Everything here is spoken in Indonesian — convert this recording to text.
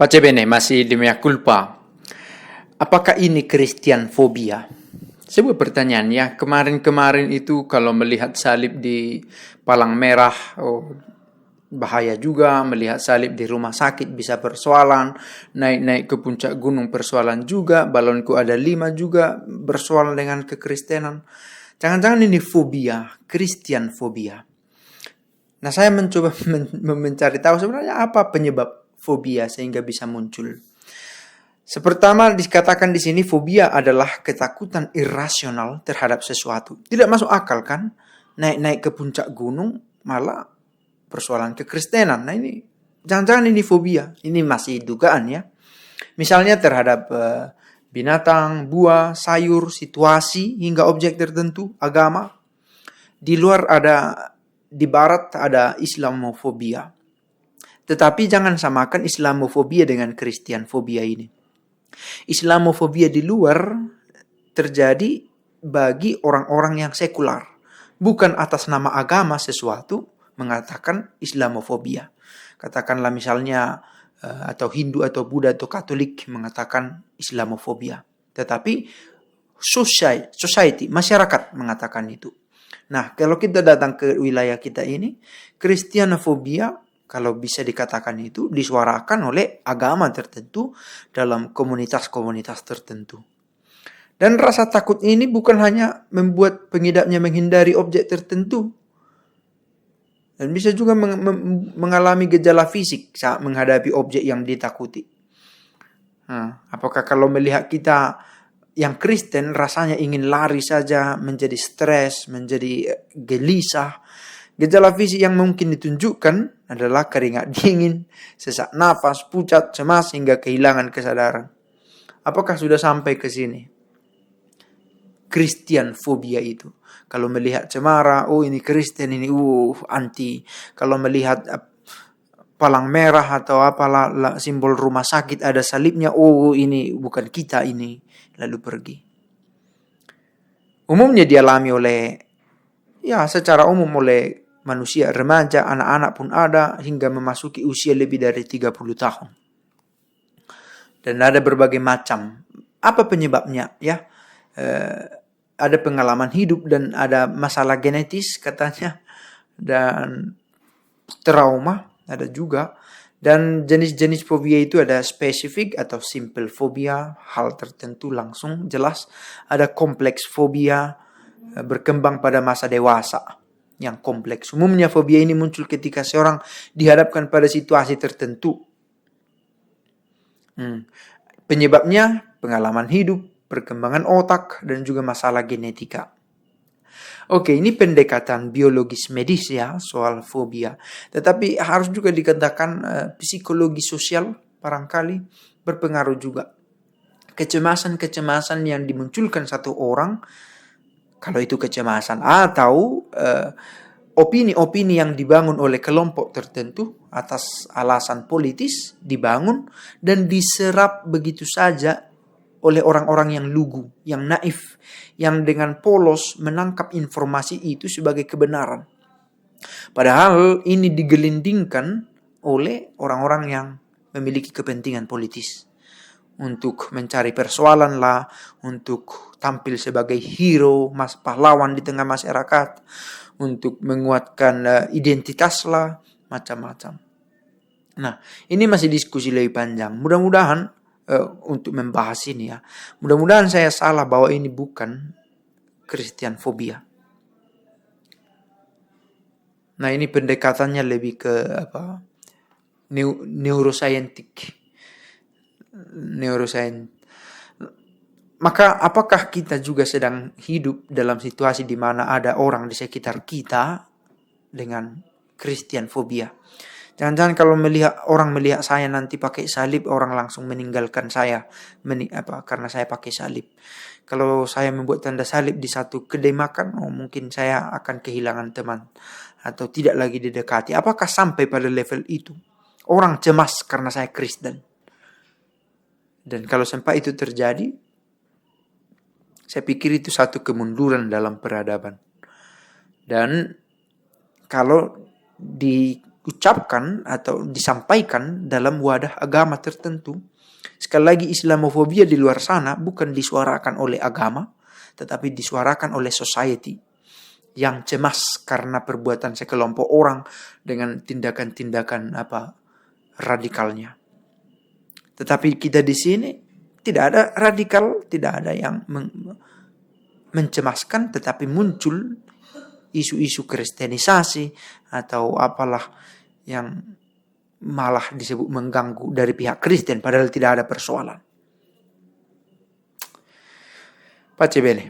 Pace bene, masih di mea culpa. Apakah ini Christian fobia? Sebuah pertanyaan ya. Kemarin-kemarin itu kalau melihat salib di palang merah, bahaya juga. Melihat salib di rumah sakit bisa persoalan. Naik-naik ke puncak gunung persoalan juga. Balonku ada 5 juga bersoalan dengan kekristenan. Jangan-jangan ini fobia, Christian fobia. Nah, saya mencoba mencari tahu sebenarnya apa penyebab fobia sehingga bisa muncul. Pertama dikatakan di sini fobia adalah ketakutan irasional terhadap sesuatu. Tidak masuk akal kan? Naik-naik ke puncak gunung malah persoalan kekristenan. Nah ini jangan-jangan ini fobia. Ini masih dugaan ya. Misalnya terhadap binatang, buah, sayur, situasi hingga objek tertentu, agama. Di luar di barat ada Islamofobia. Tetapi jangan samakan Islamofobia dengan Kristianfobia ini. Islamofobia di luar terjadi bagi orang-orang yang sekular. Bukan atas nama agama sesuatu mengatakan Islamofobia. Katakanlah misalnya atau Hindu atau Buddha atau Katolik mengatakan Islamofobia. Tetapi society, masyarakat mengatakan itu. Nah, kalau kita datang ke wilayah kita ini, Kristianofobia kalau bisa dikatakan itu disuarakan oleh agama tertentu dalam komunitas-komunitas tertentu. Dan rasa takut ini bukan hanya membuat pengidapnya menghindari objek tertentu. Dan bisa juga mengalami gejala fisik saat menghadapi objek yang ditakuti. Nah, apakah kalau melihat kita yang Kristen rasanya ingin lari saja, menjadi stres, menjadi gelisah. Gejala fisik yang mungkin ditunjukkan adalah keringat dingin, sesak nafas, pucat, cemas, hingga kehilangan kesadaran. Apakah sudah sampai ke sini? Kristianfobia itu. Kalau melihat cemara, oh ini Kristen, ini anti. Kalau melihat palang merah atau apalah simbol rumah sakit ada salibnya, oh ini bukan kita ini. Lalu pergi. Umumnya dialami secara umum oleh manusia remaja, anak-anak pun ada, hingga memasuki usia lebih dari 30 tahun. Dan ada berbagai macam. Apa penyebabnya? Ya, ada pengalaman hidup dan ada masalah genetis katanya. Dan trauma ada juga. Dan jenis-jenis fobia itu ada spesifik atau simple fobia, hal tertentu langsung jelas. Ada kompleks fobia, berkembang pada masa dewasa yang kompleks. Umumnya fobia ini muncul ketika seorang dihadapkan pada situasi tertentu. Penyebabnya pengalaman hidup, perkembangan otak, dan juga masalah genetika. Oke, ini pendekatan biologis medis ya soal fobia. Tetapi harus juga dikatakan psikologi sosial barangkali berpengaruh juga. Kecemasan-kecemasan yang dimunculkan satu orang, kalau itu kecemasan atau opini-opini yang dibangun oleh kelompok tertentu atas alasan politis dibangun dan diserap begitu saja oleh orang-orang yang lugu, yang naif, yang dengan polos menangkap informasi itu sebagai kebenaran. Padahal ini digelindingkan oleh orang-orang yang memiliki kepentingan politis. Untuk mencari persoalan lah, untuk tampil sebagai hero, pahlawan di tengah masyarakat, untuk menguatkan identitas lah, macam-macam. Nah, ini masih diskusi lebih panjang. Mudah-mudahan untuk membahas ini ya. Mudah-mudahan saya salah bahwa ini bukan Kristianfobia. Nah, ini pendekatannya lebih ke neuroscientific. Maka apakah kita juga sedang hidup dalam situasi di mana ada orang di sekitar kita dengan Kristianfobia? Jangan-jangan kalau orang melihat saya nanti pakai salib, orang langsung meninggalkan saya karena saya pakai salib. Kalau saya membuat tanda salib di satu kedai makan, mungkin saya akan kehilangan teman atau tidak lagi didekati. Apakah sampai pada level itu? Orang cemas karena saya Kristen. Dan kalau sampai itu terjadi, saya pikir itu satu kemunduran dalam peradaban. Dan kalau diucapkan atau disampaikan dalam wadah agama tertentu. Sekali lagi, Islamofobia di luar sana bukan disuarakan oleh agama, tetapi disuarakan oleh society yang cemas karena perbuatan sekelompok orang dengan tindakan-tindakan radikalnya. Tetapi kita di sini tidak ada radikal, tidak ada yang mencemaskan, tetapi muncul isu-isu kristenisasi atau apalah yang malah disebut mengganggu dari pihak Kristen, padahal tidak ada persoalan. Pace bene.